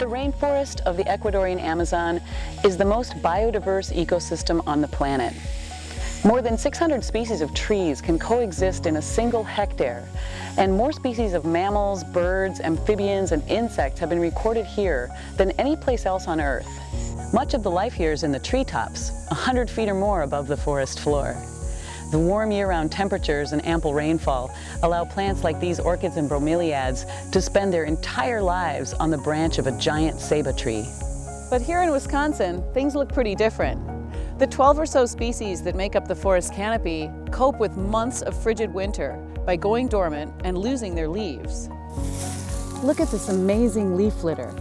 The rainforest of the Ecuadorian Amazon is the most biodiverse ecosystem on the planet. More than 600 species of trees can coexist in a single hectare, and more species of mammals, birds, amphibians, and insects have been recorded here than any place else on Earth. Much of the life here is in the treetops, 100 feet or more above the forest floor. The warm year-round temperatures and ample rainfall allow plants like these orchids and bromeliads to spend their entire lives on the branch of a giant ceiba tree. But here in Wisconsin, things look pretty different. The 12 or so species that make up the forest canopy cope with months of frigid winter by going dormant and losing their leaves. Look at this amazing leaf litter.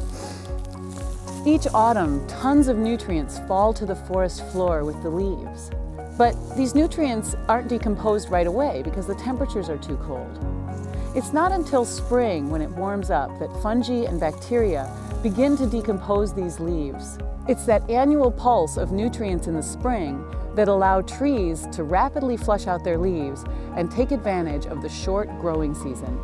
Each autumn, tons of nutrients fall to the forest floor with the leaves. But these nutrients aren't decomposed right away because the temperatures are too cold. It's not until spring, when it warms up, that fungi and bacteria begin to decompose these leaves. It's that annual pulse of nutrients in the spring that allow trees to rapidly flush out their leaves and take advantage of the short growing season.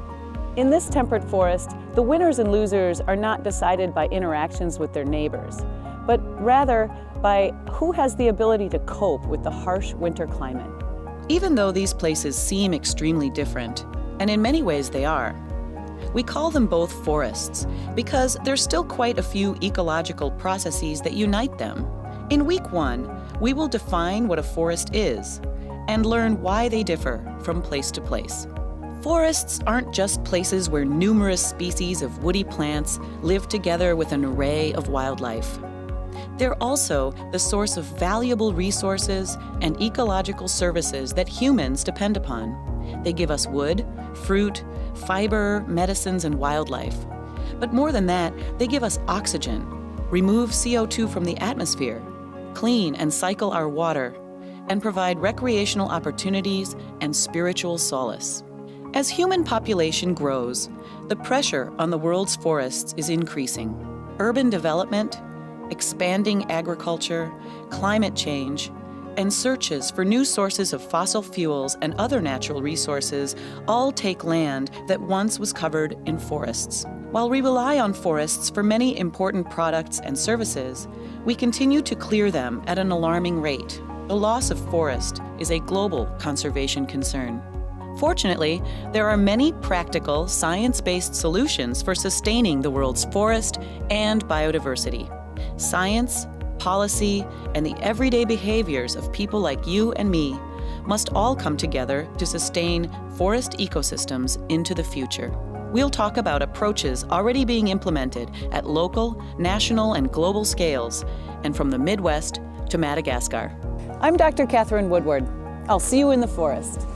In this temperate forest, the winners and losers are not decided by interactions with their neighbors, but rather by who has the ability to cope with the harsh winter climate. Even though these places seem extremely different, and in many ways they are, we call them both forests because there's still quite a few ecological processes that unite them. In week 1, we will define what a forest is and learn why they differ from place to place. Forests aren't just places where numerous species of woody plants live together with an array of wildlife. They're also the source of valuable resources and ecological services that humans depend upon. They give us wood, fruit, fiber, medicines, and wildlife. But more than that, they give us oxygen, remove CO2 from the atmosphere, clean and cycle our water, and provide recreational opportunities and spiritual solace. As human population grows, the pressure on the world's forests is increasing. Urban development, expanding agriculture, climate change, and searches for new sources of fossil fuels and other natural resources all take land that once was covered in forests. While we rely on forests for many important products and services, we continue to clear them at an alarming rate. The loss of forest is a global conservation concern. Fortunately, there are many practical, science-based solutions for sustaining the world's forest and biodiversity. Science, policy, and the everyday behaviors of people like you and me must all come together to sustain forest ecosystems into the future. We'll talk about approaches already being implemented at local, national, and global scales, and from the Midwest to Madagascar. I'm Dr. Catherine Woodward. I'll see you in the forest.